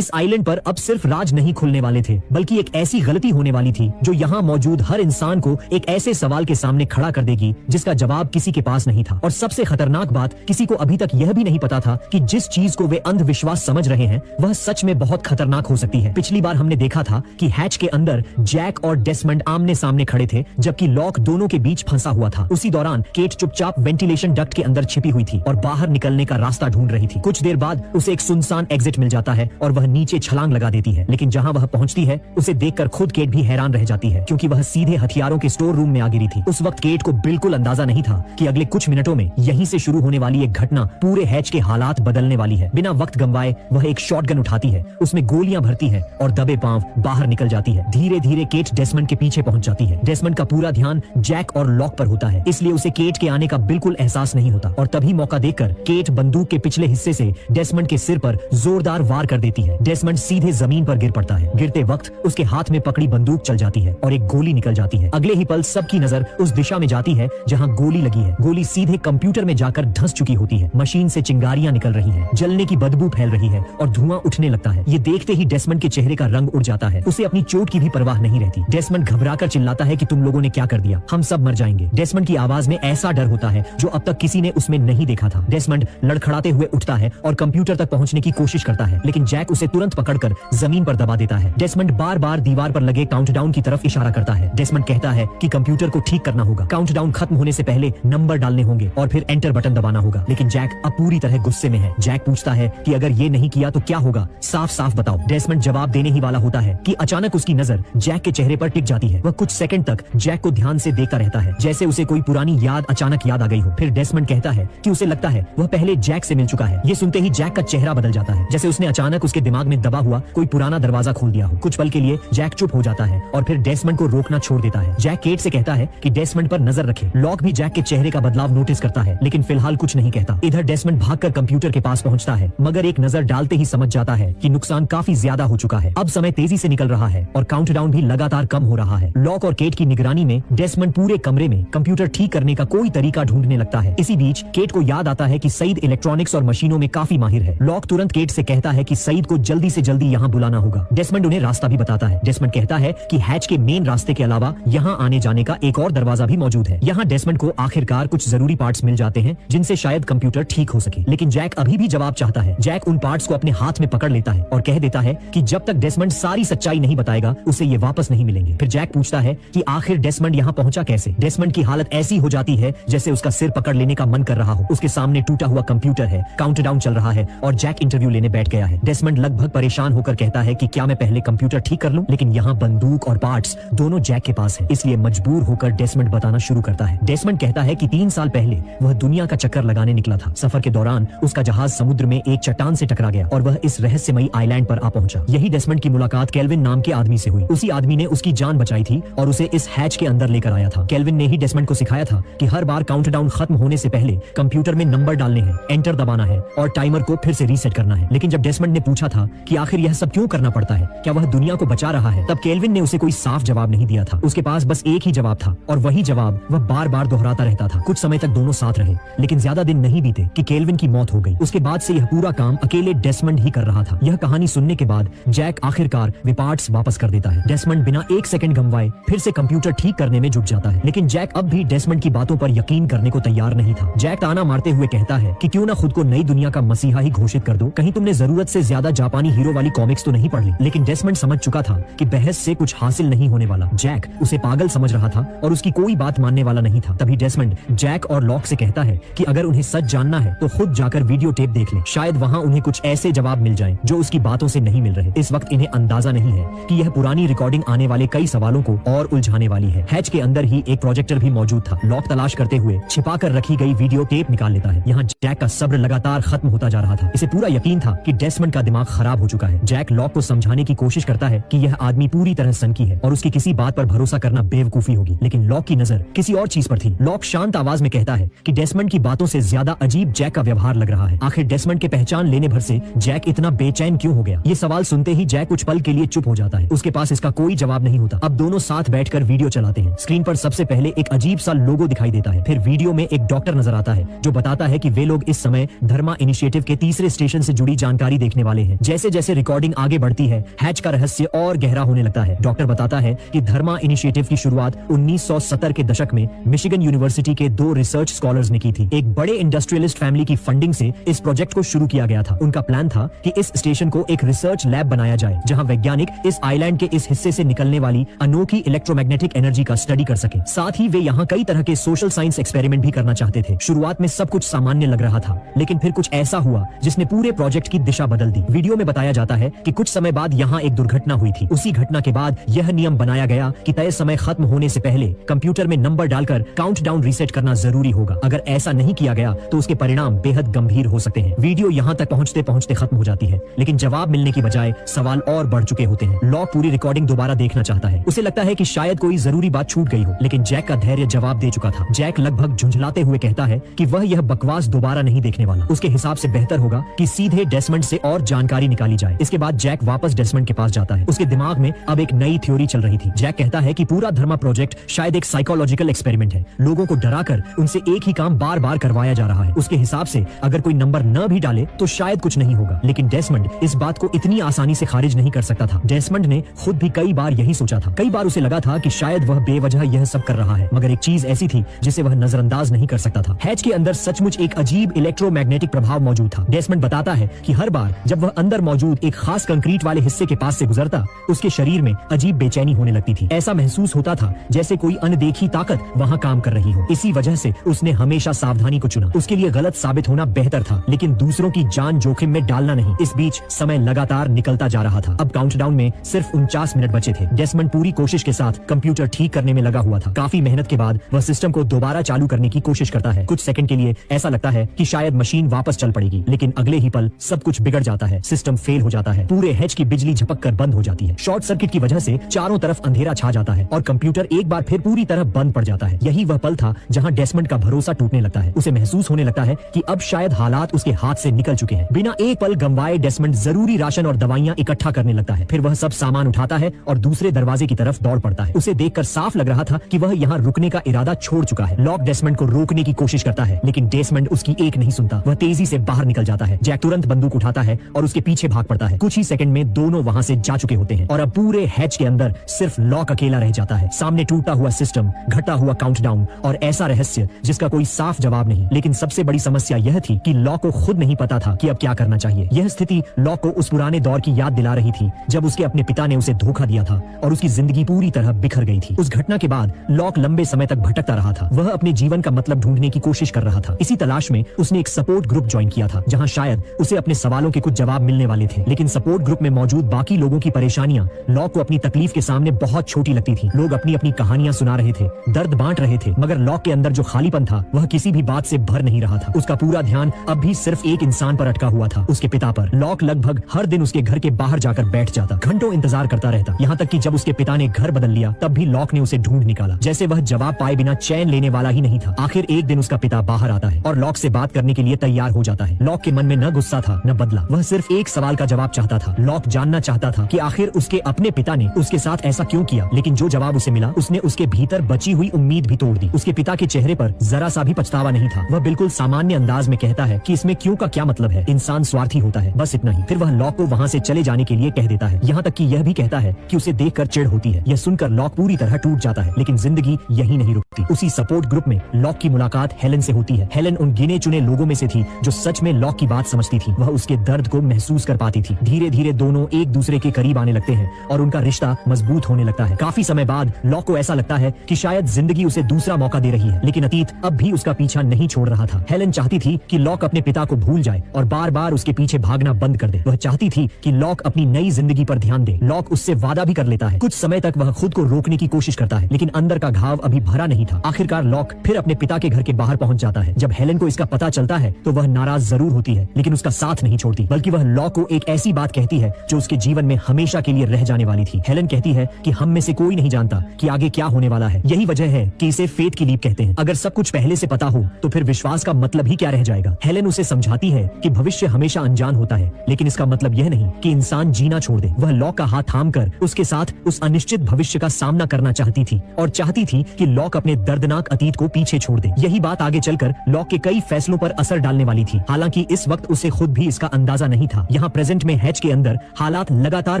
इस आइलैंड पर अब सिर्फ राज नहीं खुलने वाले थे, बल्कि एक ऐसी गलती होने वाली थी जो यहाँ मौजूद हर इंसान को एक ऐसे सवाल के सामने खड़ा कर देगी जिसका जवाब किसी के पास नहीं था। और सबसे खतरनाक बात, किसी को अभी तक यह भी नहीं पता था कि जिस चीज को वे अंधविश्वास समझ रहे हैं वह सच में बहुत खतरनाक हो सकती है। पिछली बार हमने देखा था कि हैच के अंदर जैक और डेसमंड आमने सामने खड़े थे, जबकि लॉक दोनों के बीच फंसा हुआ था। उसी दौरान केट चुपचाप वेंटिलेशन डक्ट के अंदर छिपी हुई थी और बाहर निकलने का रास्ता ढूंढ रही थी। कुछ देर बाद उसे एक सुनसान एग्जिट मिल जाता है और वह नीचे छलांग लगा देती है, लेकिन जहां वह पहुंचती है उसे देखकर खुद केट भी हैरान रह जाती है, क्योंकि वह सीधे हथियारों के स्टोर रूम में आ गिरी थी। उस वक्त केट को बिल्कुल अंदाजा नहीं था कि अगले कुछ मिनटों में यहीं से शुरू होने वाली एक घटना पूरे हैच के हालात बदलने वाली है। बिना वक्त गंवाए वह एक शॉटगन उठाती है, उसमें गोलियां भरती है और दबे पांव बाहर निकल जाती है। धीरे धीरे केट डेसमंड के पीछे पहुंच जाती है। डेसमंड का पूरा ध्यान जैक और लॉक पर होता है, इसलिए उसे केट के आने का बिल्कुल एहसास नहीं होता। और तभी मौका देखकर केट बंदूक के पिछले हिस्से से डेसमंड के सिर पर जोरदार वार कर देती है। डेसमंड सीधे जमीन पर गिर पड़ता है। गिरते वक्त उसके हाथ में पकड़ी बंदूक चल जाती है और एक गोली निकल जाती है। अगले ही पल सबकी नजर उस दिशा में जाती है जहां गोली लगी है। गोली सीधे कंप्यूटर में जाकर धंस चुकी होती है। मशीन से चिंगारियां निकल रही हैं, जलने की बदबू फैल रही है और धुआं उठने लगता है। ये देखते ही डेसमंड के चेहरे का रंग उड़ जाता है। उसे अपनी चोट की भी परवाह नहीं रहती। डेसमंड घबराकर चिल्लाता है कि तुम लोगों ने क्या कर दिया, हम सब मर जाएंगे। डेसमंड की आवाज में ऐसा डर होता है जो अब तक किसी ने उसमें नहीं देखा था। डेसमंड लड़खड़ाते हुए उठता है और कंप्यूटर तक पहुंचने की कोशिश करता है, लेकिन जैक उसे तुरंत पकड़कर जमीन पर दबा देता है। डेसमंड बार बार दीवार पर लगे काउंटडाउन की तरफ इशारा करता है। डेसमंड कहता है कि कंप्यूटर को ठीक करना होगा, काउंटडाउन खत्म होने से पहले नंबर डालने होंगे और फिर एंटर बटन दबाना होगा। लेकिन जैक अब पूरी तरह गुस्से में है। जैक पूछता है कि अगर ये नहीं किया तो क्या होगा, साफ साफ बताओ। डेसमंड जवाब देने ही वाला होता है कि अचानक उसकी नजर जैक के चेहरे पर टिक जाती है। वह कुछ सेकंड तक जैक को ध्यान से देखता रहता है, जैसे उसे कोई पुरानी याद अचानक याद आ गई हो। फिर डेसमंड कहता है कि उसे लगता है वह पहले जैक से मिल चुका है। ये सुनते ही जैक का चेहरा बदल जाता है, जैसे उसने अचानक उसके दिमाग में दबा हुआ कोई पुराना दरवाजा खोल दिया हो। कुछ पल के लिए जैक चुप हो जाता है और फिर डेसमंड को रोकना छोड़ देता है। जैक केट से कहता है कि डेसमंड पर नजर रखे। लॉक भी जैक के चेहरे का बदलाव नोटिस करता है, लेकिन फिलहाल कुछ नहीं कहता। इधर डेसमंड भागकर कंप्यूटर के पास पहुंचता है, मगर एक नजर डालते ही समझ जाता है कि नुकसान काफी ज्यादा हो चुका है। अब समय तेजी से निकल रहा है और काउंटडाउन भी लगातार कम हो रहा है। लॉक और केट की निगरानी में डेसमंड पूरे कमरे में कंप्यूटर ठीक करने का कोई तरीका ढूंढने लगता है। इसी बीच केट को याद आता है कि सईद इलेक्ट्रॉनिक्स और मशीनों में काफी माहिर है। लॉक तुरंत केट से कहता है कि सईद को जल्दी से जल्दी यहाँ बुलाना होगा। डेसमंड उन्हें रास्ता भी बताता है। डेसमंड कहता है कि हैच के मेन रास्ते के अलावा यहाँ आने जाने का एक और दरवाजा भी मौजूद है। यहाँ डेसमंड को आखिरकार कुछ जरूरी पार्ट्स मिल जाते हैं जिनसे शायद कंप्यूटर ठीक हो सके, लेकिन जैक अभी भी जवाब चाहता है। जैक उन पार्ट्स को अपने हाथ में पकड़ लेता है और कह देता है कि जब तक डेसमंड सारी सच्चाई नहीं बताएगा उसे ये वापस नहीं मिलेंगे। फिर जैक पूछता है कि आखिर डेसमंड यहाँ पहुंचा कैसे। डेसमंड की हालत ऐसी हो जाती है जैसे उसका सिर पकड़ लेने का मन कर रहा हो। उसके सामने टूटा हुआ कंप्यूटर है, काउंटडाउन चल रहा है और जैक इंटरव्यू लेने बैठ गया है। डेसमंड लगभग परेशान होकर कहता है कि क्या मैं पहले कंप्यूटर ठीक कर लूं, लेकिन यहाँ बंदूक और पार्ट्स दोनों जैक के पास है, इसलिए मजबूर होकर डेसमंड बताना शुरू करता है। डेसमंड कहता है कि 3 साल पहले वह दुनिया का चक्कर लगाने निकला था। सफर के दौरान उसका जहाज समुद्र में एक चट्टान से टकरा गया और वह इस रहस्यमयी आइलैंड पर आ पहुंचा। यही डेसमंड की मुलाकात केल्विन नाम के आदमी से हुई। उसी आदमी ने उसकी जान बचाई थी और उसे इस हैच के अंदर लेकर आया था। केल्विन ने ही डेसमंड को सिखाया था कि हर बार काउंटडाउन खत्म होने से पहले कंप्यूटर में नंबर डालने हैं, एंटर दबाना है और टाइमर को फिर से रीसेट करना है। लेकिन जब डेसमंड ने पूछा था कि आखिर यह सब क्यों करना पड़ता है, क्या वह दुनिया को बचा रहा है, तब केल्विन ने उसे कोई साफ जवाब नहीं दिया था। उसके पास बस एक ही जवाब था और वही जवाब वह बार बार दोहराता रहता था। कुछ समय तक दोनों साथ रहे, लेकिन ज्यादा दिन नहीं बीते कि केल्विन की मौत हो गई। उसके बाद से यह पूरा काम अकेले डेसमंड ही कर रहा था। यह कहानी सुनने के बाद जैक आखिरकार वे पार्ट्स वापस कर देता है। डेसमंड बिना एक सेकंड गंवाए फिर से कंप्यूटर ठीक करने में जुट जाता है, लेकिन जैक अब भी डेसमंड की बातों पर यकीन करने को तैयार नहीं था। जैक ताना मारते हुए कहता है कि क्यों ना खुद को नई दुनिया का मसीहा ही घोषित कर दो, कहीं तुमने जरूरत से ज्यादा जापानी हीरो वाली कॉमिक्स तो नहीं पढ़ ली। लेकिन डेसमंड समझ चुका था कि बहस से कुछ हासिल नहीं होने वाला। जैक उसे पागल समझ रहा था और उसकी कोई बात मानने वाला नहीं था। तभी डेसमंड जैक और लॉक से कहता है कि अगर उन्हें सच जानना है तो खुद जाकर वीडियो टेप देख ले, शायद वहाँ उन्हें कुछ ऐसे जवाब मिल जाएं जो उसकी बातों से नहीं मिल रहे। इस वक्त इन्हें अंदाजा नहीं है कि यह पुरानी रिकॉर्डिंग आने वाले कई सवालों को और उलझाने वाली है। हैच के अंदर ही एक प्रोजेक्टर भी मौजूद था। लॉक तलाश करते हुए छिपा कर रखी गई वीडियो टेप निकाल लेता है। यहाँ जैक का सब्र लगातार खत्म होता जा रहा था। इसे पूरा यकीन था कि डेसमंड का दिमाग खराब हो चुका है। जैक लॉक को समझाने की कोशिश करता है कि यह आदमी पूरी तरह सनकी है और उसकी किसी बात पर भरोसा करना बेवकूफी होगी, लेकिन लॉक की नजर किसी और चीज पर थी। लॉक शांत आवाज में कहता है कि डेसमंड की बातों से ज्यादा अजीब जैक का व्यवहार लग रहा है। आखिर डेसमंड के पहचान लेने भर से जैक इतना बेचैन क्यों हो गया। ये सवाल सुनते ही जैक कुछ पल के लिए चुप हो जाता है। उसके पास इसका कोई जवाब नहीं होता। अब दोनों साथ बैठकर वीडियो चलाते हैं। स्क्रीन पर सबसे पहले एक अजीब सा लोगो दिखाई देता है। फिर वीडियो में एक डॉक्टर नजर आता है जो बताता है कि वे लोग इस समय धर्मा इनिशिएटिव के तीसरे स्टेशन से जुड़ी जानकारी देखने वाले हैं। जैसे जैसे रिकॉर्डिंग आगे बढ़ती है, हैच का रहस्य और गहरा होने लगता है। डॉक्टर बताता है कि धर्मा इनिशिएटिव की शुरुआत 1970 के दशक में मिशिगन यूनिवर्सिटी के 2 रिसर्च स्कॉलर्स ने की थी। एक बड़े इंडस्ट्रियलिस्ट फैमिली की फंडिंग से इस प्रोजेक्ट को शुरू किया गया था। उनका प्लान था कि इस स्टेशन को एक रिसर्च लैब बनाया जाए, जहां वैज्ञानिक इस आइलैंड के इस हिस्से से निकलने वाली अनोखी इलेक्ट्रोमैग्नेटिक एनर्जी का स्टडी कर सके। साथ ही वे यहाँ कई तरह के सोशल साइंस एक्सपेरिमेंट भी करना चाहते थे। शुरुआत में सब कुछ सामान्य लग रहा था, लेकिन फिर कुछ ऐसा हुआ जिसने पूरे प्रोजेक्ट की दिशा बदल दी। वीडियो में बताया जाता है कि कुछ समय बाद यहाँ एक दुर्घटना हुई थी। उसी घटना के बाद यह नियम बनाया गया कि तय समय खत्म होने से पहले कंप्यूटर में नंबर डालकर काउंटडाउन रीसेट करना जरूरी होगा। अगर ऐसा नहीं किया गया तो उसके परिणाम बेहद गंभीर हो सकते हैं। वीडियो यहाँ तक पहुँचते पहुँचते खत्म हो जाती है, लेकिन जवाब मिलने की बजाय सवाल और बढ़ चुके होते हैं। लॉक पूरी रिकॉर्डिंग दोबारा देखना चाहता है। उसे लगता है कि शायद कोई जरूरी बात छूट गई हो, लेकिन जैक का धैर्य जवाब दे चुका था। जैक लगभग झुंझलाते हुए कहता है कि वह यह बकवास दोबारा नहीं देखने वाला। उसके हिसाब से बेहतर होगा कि सीधे डेसमंड से और जानकारी निकाली जाए। इसके बाद जैक वापस डेसमंड के पास जाता है। उसके दिमाग में अब एक नई थ्योरी चल रही थी। जैक कहता है कि पूरा धर्मा प्रोजेक्ट शायद एक साइकोलॉजिकल एक्सपेरिमेंट है। लोगों को डराकर उनसे एक ही काम बार बार करवाया जा रहा है। उसके हिसाब से अगर कोई नंबर न भी डाले तो शायद कुछ नहीं होगा, लेकिन डेसमंड इस बात को इतनी आसानी से खारिज नहीं कर सकता था। डेसमंड ने खुद भी कई बार यही सोचा था। कई बार उसे लगा था कि शायद वह बेवजह यह सब कर रहा है, मगर एक चीज ऐसी थी जिसे वह नजरअंदाज नहीं कर सकता था। हैच के अंदर सचमुच एक अजीब इलेक्ट्रोमैग्नेटिक प्रभाव मौजूद था। डेसमंड बताता है कि हर बार जब वह अंदर मौजूद एक खास कंक्रीट वाले हिस्से के पास से गुजरता, उसके शरीर में अजीब बेचैनी होने लगती थी। ऐसा महसूस होता था जैसे कोई अनदेखी ताकत वहाँ काम कर रही हो। इसी वजह से उसने हमेशा सावधानी को चुना। उसके लिए गलत साबित होना बेहतर था, लेकिन दूसरों की जान जोखिम में डालना नहीं। इस बीच समय लगातार निकलता जा रहा था। अब काउंटडाउन में सिर्फ 49 मिनट बचे थे। डेसमंड पूरी कोशिश के साथ कंप्यूटर ठीक करने में लगा हुआ था। काफी मेहनत के बाद वह सिस्टम को दोबारा चालू करने की कोशिश करता है। कुछ सेकंड के लिए ऐसा लगता है कि शायद मशीन वापस चल पड़ेगी, लेकिन अगले ही पल सब कुछ बिगड़ जाता है। सिस्टम फेल हो जाता है। पूरे हैच की बिजली झपक कर बंद हो जाती है। शॉर्ट सर्किट की वजह से चारों तरफ अंधेरा छा जाता है और कंप्यूटर एक बार फिर पूरी तरह बंद पड़ जाता है। यही वह पल था जहां डेसमंड का भरोसा टूटने लगता है। उसे महसूस होने लगता है कि अब शायद हालात उसके हाथ से निकल चुके हैं। बिना एक पल गंवाए डेसमंड जरूरी राशन और दवाइयां इकट्ठा करने लगता है। फिर वह सब सामान उठाता है और दूसरे दरवाजे की तरफ दौड़ पड़ता है। उसे देखकर साफ लग रहा था कि वह यहाँ रुकने का इरादा छोड़ चुका है। लॉक डेसमंड को रोकने की कोशिश करता है, लेकिन डेसमंड उसकी एक नहीं सुनता। वह तेजी से बाहर निकल जाता है। जैक तुरंत बंदूक उठाता है और उसके पीछे भाग पड़ता है। कुछ ही सेकंड में दोनों वहां से जा चुके होते हैं और अब पूरे हैच के अंदर सिर्फ लॉक अकेला रह जाता है। सामने टूटा हुआ सिस्टम, घटा हुआ काउंटडाउन और ऐसा रहस्य जिसका कोई साफ जवाब नहीं। लेकिन सबसे बड़ी समस्या यह थी कि लॉक को खुद नहीं पता था कि अब क्या करना चाहिए। यह स्थिति लॉक को उस पुराने दौर की याद दिला रही थी जब उसके अपने पिता ने उसे धोखा दिया था और उसकी जिंदगी पूरी तरह बिखर गई थी। उस घटना के बाद लॉक लंबे समय तक भटकता रहा था। वह अपने जीवन का मतलब ढूंढने की कोशिश कर रहा था। इसी तलाश में उसने एक सपोर्ट ग्रुप ज्वाइन किया था, जहां शायद उसे अपने सवालों के कुछ जवाब मिलने वाले थे। लेकिन सपोर्ट ग्रुप में मौजूद बाकी लोगों की परेशानियां लॉक को अपनी तकलीफ के सामने बहुत छोटी लगती थी। लोग अपनी अपनी कहानियां सुना रहे थे, दर्द बांट रहे थे, मगर लॉक के अंदर जो खालीपन था वह किसी भी बात से भर नहीं रहा था। उसका पूरा ध्यान अब भी सिर्फ एक इंसान पर अटका हुआ था, उसके पिता पर। लॉक लगभग हर दिन उसके घर के बाहर जाकर बैठ जाता, घंटों इंतजार करता रहता। यहाँ तक कि जब उसके पिता ने घर बदल लिया तब भी लॉक ने उसे ढूंढ निकाला, जैसे वह जवाब पाए बिना चैन लेने वाला ही नहीं था। आखिर एक दिन उसका पिता बाहर आता है और लॉक से बात करने के लिए तैयार हो जाता है। लॉक के मन में न गुस्सा था न बदला। वह सिर्फ एक सवाल का जवाब चाहता था। लॉक जानना चाहता था कि आखिर उसके अपने पिता ने उसके साथ ऐसा क्यों किया। लेकिन जो जवाब उसे मिला उसने उसके भीतर बची हुई उम्मीद भी तोड़ दी। उसके पिता के चेहरे पर जरा सा भी पछतावा नहीं था। वह बिल्कुल सामान्य अंदाज में कहता है कि इसमें क्यों का क्या मतलब है, इंसान स्वार्थी होता है, बस इतना ही। फिर वह लॉक को वहाँ से चले जाने के लिए कह देता है। यहाँ तक कि यह भी कहता है कि उसे देखकर चिढ़ होती है। यह सुनकर लॉक पूरी तरह टूट जाता है। लेकिन जिंदगी यही नहीं रुकती। उसी सपोर्ट ग्रुप में लॉक की मुलाकात हेलन से होती है। हेलन उन गिने चुने लोगों में से थी जो सच में लॉक की बात समझती थी। वह उसके दर्द को महसूस कर पाती थी। धीरे धीरे दोनों एक दूसरे के करीब आने लगते हैं और उनका रिश्ता मजबूत होने लगता है। काफी समय बाद लॉक को ऐसा लगता है कि शायद जिंदगी उसे दूसरा मौका दे रही है, लेकिन अतीत अब भी उसका पीछा नहीं छोड़ रहा था। हेलन चाहती थी कि लॉक अपने पिता को भूल जाए और बार बार उसके पीछे भागना बंद कर दे। वह चाहती थी कि लॉक अपनी नई जिंदगी पर ध्यान दे। लॉक उससे वादा भी कर लेता है। कुछ समय तक वह खुद को रोकने की कोशिश करता है, लेकिन अंदर का घाव अभी भरा नहीं था। आखिरकार लॉक फिर अपने पिता के घर के बाहर पहुंच जाता है। जब हेलन को इसका पता चलता है तो वह नाराज जरूर होती है, लेकिन उसका साथ नहीं छोड़ती, बल्कि वह लॉक को एक ऐसी बात कहती है जो उसके जीवन में हमेशा के लिए रह जाने वाली थी। हेलन कहती है कि हम में से कोई नहीं जानता कि आगे क्या होने वाला है। यही वजह है कि इसे फेथ की लीप कहते हैं। अगर सब कुछ पहले से पता हो तो फिर विश्वास का मतलब ही क्या रह जाएगा। हेलन उसे समझाती है कि भविष्य हमेशा अनजान होता है, लेकिन इसका मतलब यह नहीं कि इंसान जीना छोड़ दे। वह लॉक का हाथ थामकर उसके साथ उस अनिश्चित भविष्य का सामना करना चाहती थी और चाहती थी कि लॉक अपने दर्दनाक अतीत को पीछे छोड़ दे। यही बात आगे चलकर लॉक के कई फैसलों पर असर डालने वाली थी। हालांकि इस वक्त उसे खुद भी इसका अंदाजा नहीं था। यहाँ प्रेजेंट में हैच के अंदर हालात लगातार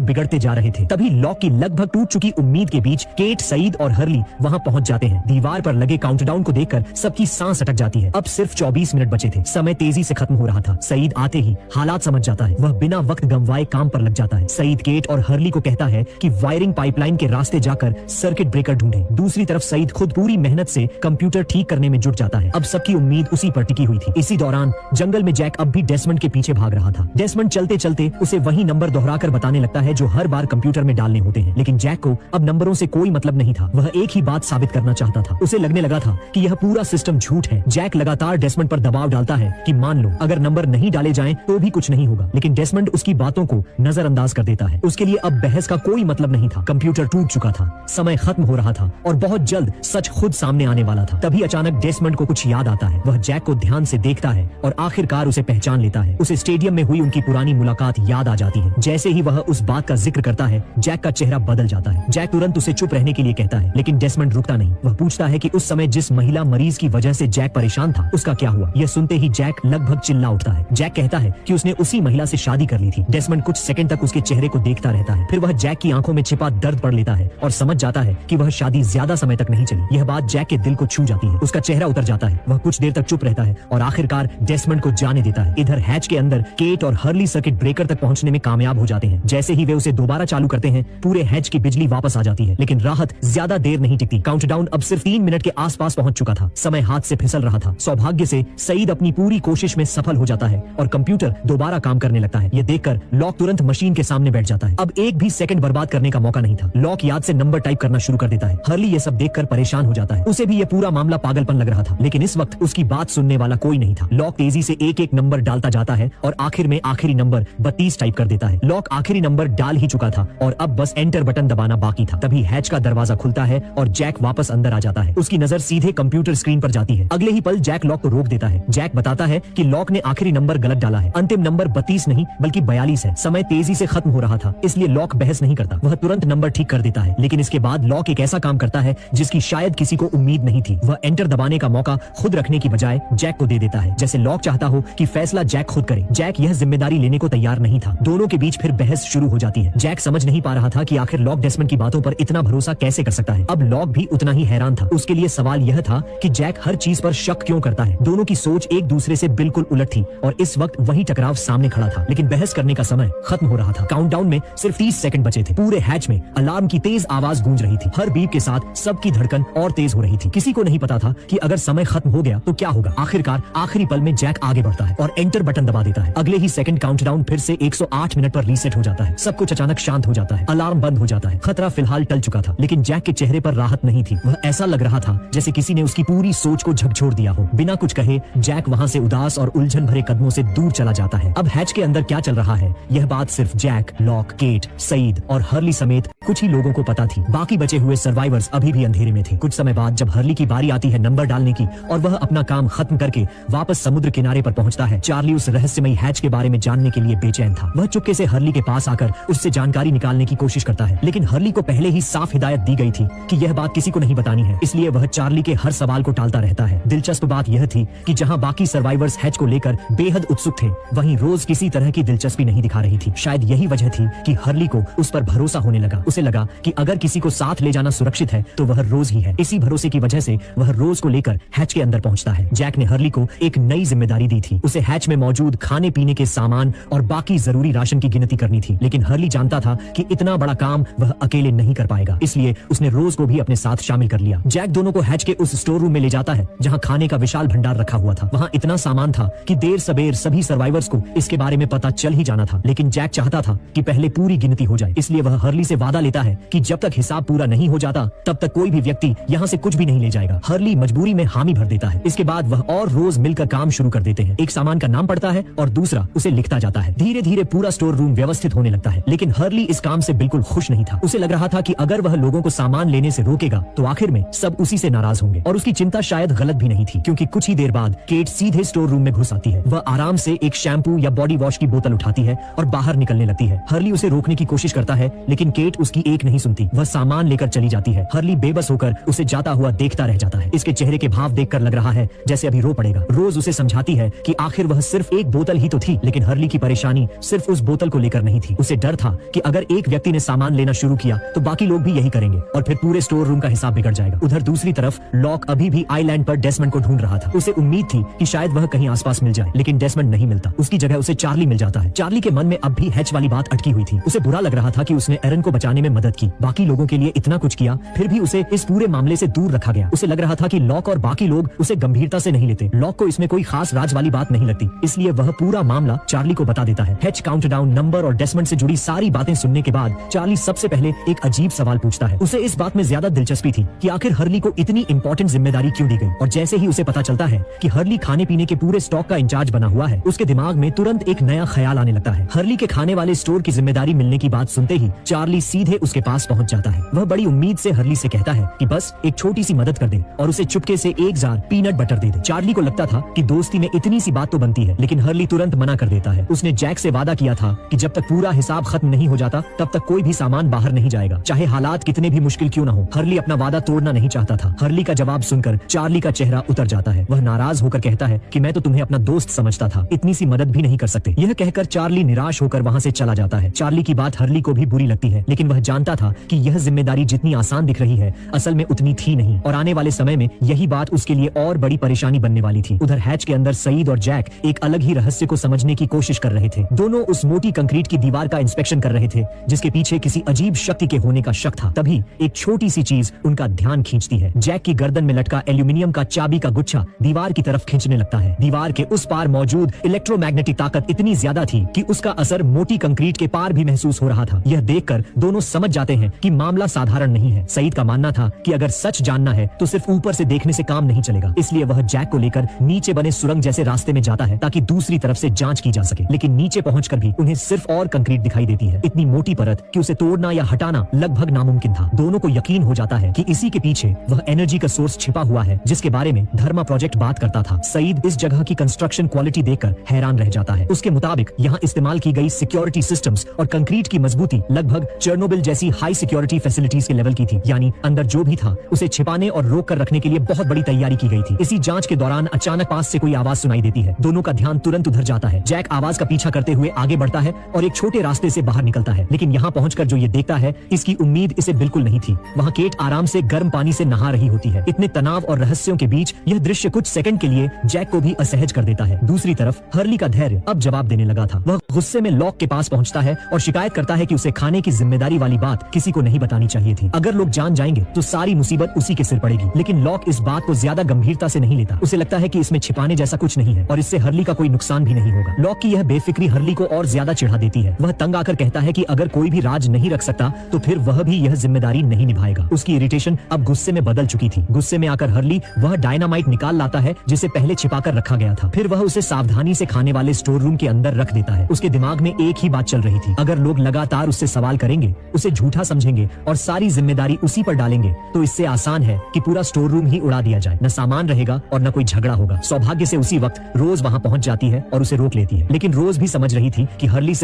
बिगड़ते जा रहे थे। तभी लॉक की लगभग टूट चुकी उम्मीद के बीच केट, सईद और हर्ली वहाँ पहुँच जाते हैं। दीवार पर लगे काउंटडाउन को देखकर सबकी सांस अटक जाती है। अब सिर्फ 24 मिनट बचे थे। समय तेजी से खत्म हो रहा था। सईद आते ही हालात समझ जाता है। वह बिना वक्त गंवाए काम पर लग जाता है। सईद केट और हर्ली को कहता है कि वायरिंग पाइपलाइन के रास्ते जाकर सर्किट ब्रेकर ढूंढें। दूसरी तरफ सईद खुद पूरी मेहनत से कंप्यूटर ठीक करने में जुट जाता है। अब सबकी उम्मीद उसी पर टिकी हुई थी। इसी दौरान जंगल में जैक अब भी डेसमंड के पीछे भाग रहा था। डेसमंड चलते चलते उसे वही नंबर दोहराकर बताने लगता है जो हर बार कंप्यूटर में डालने होते हैं। लेकिन जैक को अब नंबरों से कोई मतलब नहीं था। वह एक ही बात साबित करना चाहता था। उसे लगने लगा था कि यह पूरा सिस्टम झूठ है। जैक लगातार डेसमंड पर दबाव डालता है कि मान लो अगर नंबर नहीं डाले जाएं तो भी कुछ नहीं होगा। लेकिन डेसमंड उसकी बातों को नजरअंदाज कर देता है। उसके लिए अब बहस का कोई मतलब नहीं था। कंप्यूटर टूट चुका था, समय खत्म हो रहा था और बहुत जल्द सच खुद सामने आने वाला था। तभी अचानक डेसमंड को कुछ याद आता है। वह जैक को ध्यान से देखता है और आखिरकार उसे पहचान लेता है। उसे स्टेडियम में हुई उनकी पुरानी मुलाकात याद आ जाती है। जैसे ही वह उस बात का जिक्र करता है, जैक का चेहरा बदल जाता है। जैक तुरंत उसे चुप रहने के लिए कहता है, लेकिन डेसमंड रुकता नहीं। वह पूछता है कि उस समय जिस महिला मरीज की वजह से जैक परेशान था, उसका क्या हुआ? यह सुनते ही जैक लगभग चिल्ला उठता है। जैक कहता है कि उसने उसी महिला से शादी कर ली थी। डेसमंड कुछ सेकंड तक उसके चेहरे को देखता रहता है। फिर वह जैक की आंखों में छिपा दर्द पढ़ लेता है और समझ जाता है कि वह शादी ज्यादा समय तक नहीं चली। यह बात जैक के दिल को छू जाती है। उसका चेहरा उतर जाता है। वह कुछ देर तक चुप रहता है और आखिरकार डेसमंड को जाने देता है। इधर हैच के अंदर केट और हर्ली सर्किट ब्रेकर तक पहुंचने में कामयाब हो जाते हैं। जैसे ही वे उसे दोबारा चालू करते हैं, पूरे हैच की बिजली वापस आ जाती है। लेकिन राहत ज्यादा देर नहीं टिकती। काउंटडाउन अब सिर्फ 3 मिनट के आसपास पहुंच चुका था। समय हाथ से फिसल रहा था। सौभाग्य से सईद अपनी पूरी कोशिश में सफल हो जाता है और कंप्यूटर दोबारा काम करने लगता है। यह देखकर लॉक तुरंत मशीन के सामने बैठ जाता है। अब एक भी सेकंड बर्बाद करने का मौका नहीं था। लॉक याद से नंबर टाइप करना शुरू कर देता है। हर्ली ये सब देखकर परेशान हो जाता है। उसे भी यह पूरा मामला पागलपन लग रहा था, लेकिन इस वक्त उसकी बात सुनने वाला कोई नहीं था। लॉक तेजी से एक एक नंबर डालता जाता है और आखिर में आखिरी नंबर 32 टाइप कर देता है। लॉक आखिरी नंबर डाल ही चुका था और अब बस एंटर बटन दबाना बाकी था। तभी हैच का दरवाजा खुलता है और जैक वापस अंदर आ जाता है। उसकी नजर सीधे कंप्यूटर स्क्रीन पर जाती है। अगले ही पल जैक लॉक को रोक देता है। जैक बताता है कि लॉक ने आखिरी नंबर गलत डाला है। अंतिम नंबर 32 नहीं बल्कि 42 है। समय तेजी से खत्म हो रहा था, इसलिए लॉक बहस नहीं करता। वह तुरंत नंबर ठीक कर देता है। लेकिन इसके बाद लॉक एक ऐसा काम करता है जिसकी शायद किसी को उम्मीद नहीं थी। वह एंटर दबाने का मौका खुद रखने की बजाय जैक को दे देता है, जैसे लॉक चाहता हो कि फैसला जैक खुद करे। जैक यह जिम्मेदारी लेने को तैयार नहीं था। दोनों के बीच फिर बहस शुरू हो जाती है। जैक समझ नहीं पा रहा था कि आखिर लॉक डेसमंड की बातों पर इतना भरोसा कैसे कर सकता है। अब लॉक भी उतना ही हैरान था। उसके लिए सवाल यह था कि जैक हर चीज पर शक क्यों करता है। दोनों की सोच एक दूसरे से बिल्कुल उलट थी और इस वक्त वही टकराव सामने खड़ा था। लेकिन बहस करने का समय खत्म हो रहा था। काउंटडाउन में सिर्फ 30 सेकंड बचे थे। पूरे हैच में अलार्म की तेज आवाज गूंज रही थी। हर बीप के साथ सबकी धड़कन और तेज हो रही थी। किसी को नहीं पता था कि अगर समय खत्म हो गया तो क्या होगा। आखिरकार आखिरी पल में जैक आगे बढ़ता है और एंटर बटन दबा देता है। अगले ही सेकंड काउंटडाउन फिर से 108 मिनट पर रीसेट हो जाता है। सब कुछ अचानक शांत हो जाता है। अलार्म बंद हो जाता है। खतरा फिलहाल टल चुका था, लेकिन जैक के चेहरे पर राहत नहीं थी। वह ऐसा लग रहा था जैसे किसी ने उसकी पूरी सोच को झकझोर दिया हो। बिना कुछ कहे जैक वहाँ से उदास और उलझन भरे कदमों से दूर चला जाता है। अब हैच के अंदर क्या चल रहा है, यह बात सिर्फ जैक, लॉक, केट, सईद और हर्ली समेत कुछ ही लोगों को पता थी। बाकी बचे हुए सर्वाइवर्स अभी भी अंधेरे में थे। कुछ समय बाद जब हर्ली की बारी आती है नंबर डालने की और वह अपना काम खत्म करके वापस समुद्र किनारे पर पहुंचता है, चार्ली उस रहस्यमयी हैच के बारे में जानने के लिए बेचैन था। वह चुपके से हर्ली के पास आकर उससे जानकारी निकालने की कोशिश करता है, लेकिन हर्ली को पहले ही साफ हिदायत दी गई थी कि यह बात किसी को नहीं बतानी है। इसलिए वह चार्ली के हर सवाल को टालता रहता है। दिलचस्प बात यह थी कि जहां बाकी सर्वाइवर्स हैच को लेकर बेहद उत्सुक थे, वहीं रोज किसी तरह की दिलचस्पी नहीं दिखा रही थी। शायद यही वजह थी कि हर्ली को उस पर भरोसा होने लगा। उसे लगा कि अगर किसी को साथ ले जाना सुरक्षित है तो वह रोज ही है। इसी भरोसे की वजह से वह रोज को लेकर हैच के अंदर पहुंचता है। जैक ने हर्ली को एक नई जिम्मेदारी दी थी। उसे हैच में मौजूद खाने पीने के सामान और बाकी जरूरी राशन की गिनती करनी थी। लेकिन हर्ली जानता था कि इतना बड़ा काम वह अकेले नहीं कर पाएगा, इसलिए उसने रोज को भी अपने साथ शामिल कर लिया। जैक दोनों को हैच के उस स्टोर रूम में ले जाता है जहां खाने का विशाल भंडार रखा हुआ था। वहां इतना सामान था कि देर सबेर सभी सर्वाइवर्स को इसके बारे में पता चल ही जाना था। लेकिन जैक चाहता था कि पहले पूरी गिनती हो जाए, इसलिए वह हर्ली से वादा लेता है कि जब तक हिसाब पूरा नहीं हो जाता तब तक कोई भी व्यक्ति यहाँ से कुछ भी नहीं ले जाएगा। हर्ली मजबूरी में हामी भर देता है। इसके बाद वह और रोज मिलकर काम शुरू कर देते हैं। एक सामान का नाम पड़ता है और दूसरा उसे लिखता जाता है। धीरे धीरे पूरा स्टोर रूम व्यवस्थित होने लगता है। लेकिन हर्ली इस काम से बिल्कुल खुश नहीं था। उसे लग रहा था कि अगर वह लोगों को सामान लेने से रोकेगा तो आखिर में सब उसी से नाराज होंगे। और उसकी चिंता शायद गलत भी नहीं थी, क्योंकि कुछ ही देर बाद केट सीधे स्टोर रूम में घुस आती है। वह आराम से एक शैम्पू या बॉडी वॉश की बोतल उठाती है और बाहर निकलने लगती है। हर्ली उसे रोकने की कोशिश करता है, लेकिन केट उसकी एक नहीं सुनती। वह सामान लेकर चली जाती है। हर्ली बेबस होकर उसे जाता हुआ देखता रह जाता है। इसके चेहरे के भाव देखकर लग रहा है जैसे अभी रो पड़ेगा। रोज उसे समझाती है कि आखिर वह सिर्फ एक बोतल ही तो थी, लेकिन हर्ली की परेशानी सिर्फ उस बोतल को लेकर नहीं थी। उसे डर था कि अगर एक व्यक्ति ने सामान लेना शुरू किया तो बाकी लोग भी यही करेंगे और फिर पूरे स्टोर रूम का हिसाब बिगड़ जाएगा। उधर दूसरी तरफ लॉक अभी भी आइलैंड पर डेसमंड को ढूंढ रहा था। उसे उम्मीद थी कि शायद वह कहीं आसपास मिल जाए, लेकिन डेसमंड नहीं मिलता। उसकी जगह उसे चार्ली मिल जाता है। चार्ली के मन में अब भी हैच वाली बात अटकी हुई थी। उसे बुरा लग रहा था कि उसने एरन को बचाने में मदद की, बाकी लोगों के लिए इतना कुछ किया, फिर भी उसे इस पूरे मामले से दूर रखा गया। उसे लग रहा था कि लॉक और बाकी लोग उसे गंभीरता से नहीं लेते। लॉक को इसमें कोई खास राज वाली बात नहीं लगती, इसलिए वह पूरा मामला चार्ली को बता देता है। हैच काउंटडाउन नंबर और डेसमंड से जुड़ी सारी बातें सुनने के बाद चार्ली सबसे पहले एक अजीब सवाल पूछता है। उसे इस बात में ज्यादा दिलचस्पी थी कि आखिर हर्ली को इतनी इंपॉर्टेंट जिम्मेदारी क्यों दी गई। और जैसे ही उसे पता चलता है कि हर्ली खाने पीने के पूरे स्टॉक का इंचार्ज बना हुआ है, उसके दिमाग में तुरंत एक नया ख्याल आने लगता है। हर्ली के खाने वाले स्टोर की जिम्मेदारी मिलने की बात सुनते ही चार्ली सीधे उसके पास पहुंच जाता है। वह बड़ी उम्मीद से हर्ली से कहता है कि बस एक छोटी सी मदद कर दे और उसे चुपके से एक जार पीनट बटर दे दे। चार्ली को लगता था कि दोस्ती में इतनी सी बात तो बनती है, लेकिन हर्ली तुरंत मना कर देता है। उसने जैक से वादा किया था कि जब तक पूरा हिसाब खत्म नहीं हो जाता तब तक कोई भी सामान बाहर नहीं जाएगा, चाहे हालात कितने भी मुश्किल क्यों न हो। हर्ली अपना वादा तोड़ना नहीं चाहता था। हर्ली का जवाब सुनकर चार्ली का चेहरा उतर जाता है। वह नाराज होकर कहता है कि मैं तो तुम्हें अपना दोस्त समझता था, इतनी सी मदद भी नहीं कर सकते। यह कहकर चार्ली निराश होकर वहाँ से चला जाता है। चार्ली की बात हर्ली को भी बुरी लगती है, लेकिन वह जानता था कि यह जिम्मेदारी जितनी आसान दिख रही है असल में उतनी थी नहीं, और आने वाले समय में यही बात उसके लिए और बड़ी परेशानी बनने वाली थी। उधर हैच के अंदर सईद और जैक एक अलग ही रहस्य को समझने की कोशिश कर रहे थे। दोनों उस मोटी कंक्रीट की दीवार का इंस्पेक्शन कर रहे थे जिसके पीछे किसी अजीब शक्ति के होने का शक था। तभी एक छोटी सी चीज उनका ध्यान खींचती है। जैक की गर्दन में लटका एल्यूमिनियम का चाबी का गुच्छा दीवार की तरफ खींचने लगता है। दीवार के उस पार मौजूद इलेक्ट्रोमैग्नेटिक ताकत इतनी ज्यादा थी कि उसका असर मोटी कंक्रीट के पार भी महसूस हो रहा था। यह देखकर दोनों समझ जाते हैं कि मामला साधारण नहीं है। सईद का मानना था कि अगर सच जानना है तो सिर्फ ऊपर से देखने से काम नहीं चलेगा, इसलिए वह जैक को लेकर नीचे बने सुरंग जैसे रास्ते में जाता है ताकि दूसरी तरफ से जांच की जा सके। लेकिन नीचे पहुंचकर भी उन्हें सिर्फ और कंक्रीट दिखाई देती है, इतनी मोटी परत कि उसे तोड़ना या हटाना लगभग नामुमकिन था। दोनों को यकीन हो जाता है कि इसी के पीछे वह एनर्जी का सोर्स छिपा हुआ है जिसके बारे में धर्मा प्रोजेक्ट बात करता था। सईद इस जगह की कंस्ट्रक्शन क्वालिटी देखकर हैरान रह जाता है। उसके मुताबिक यहाँ इस्तेमाल की गई सिक्योरिटी सिस्टम्स और कंक्रीट की मजबूती लगभग चेर्नोबिल जैसी हाई सिक्योरिटी फैसिलिटीज के लेवल की थी, यानी अंदर जो भी था उसे छिपाने और रोक कर रखने के लिए बहुत बड़ी तैयारी की गई थी। इसी जांच के दौरान अचानक पास से कोई आवाज सुनाई देती है। दोनों का ध्यान तुरंत उधर जाता है। जैक आवाज का पीछा करते हुए आगे बढ़ता है और एक छोटे रास्ते से बाहर निकलता है, लेकिन यहाँ पहुंचकर जो ये देखता है इसकी उम्मीद इसे बिल्कुल नहीं थी। वहाँ केट आराम से गर्म पानी से नहा रही होती है। इतने तनाव और रहस्यों के बीच यह दृश्य कुछ सेकंड के लिए जैक को भी असहज कर देता है। दूसरी तरफ हर्ली का धैर्य अब जवाब देने लगा था। वह गुस्से में लॉक के पास पहुंचता है और शिकायत करता है कि उसे खाने की जिम्मेदारी वाली बात किसी को नहीं बतानी चाहिए थी। अगर लोग जान जाएंगे तो सारी मुसीबत उसी के सिर पड़ेगी। लेकिन लॉक इस बात को ज्यादा गंभीरता से नहीं लेता। उसे लगता है कि इसमें छिपाने जैसा कुछ नहीं है और इससे हर्ली का कोई नुकसान भी नहीं होगा। लॉक की यह बेफिक्री हर्ली को और ज्यादा चिढ़ा देती है। वह तंग आकर कहता है कि अगर कोई भी राज नहीं रख सकता तो फिर वह भी यह जिम्मेदारी नहीं निभाएगा। उसकी इरिटेशन अब गुस्से में बदल चुकी थी। गुस्से में आकर हर्ली वह डायनामाइट निकाल लाता है जिसे पहले छिपाकर रखा गया था। फिर वह उसे सावधानी से खाने वाले स्टोर रूम के अंदर रख देता है। उसके दिमाग में एक ही बात चल रही थी, अगर लोग लगातार उससे सवाल करेंगे, उसे झूठा समझेंगे और सारी जिम्मेदारी उसी पर डालेंगे तो इससे आसान है कि पूरा स्टोर रूम ही उड़ा दिया जाए। न सामान रहेगा और न कोई झगड़ा होगा। सौभाग्य से उसी वक्त रोज वहाँ पहुँच जाती है और उसे रोक लेती है, लेकिन रोज भी समझ रही थी कि हर्ली सिर्फ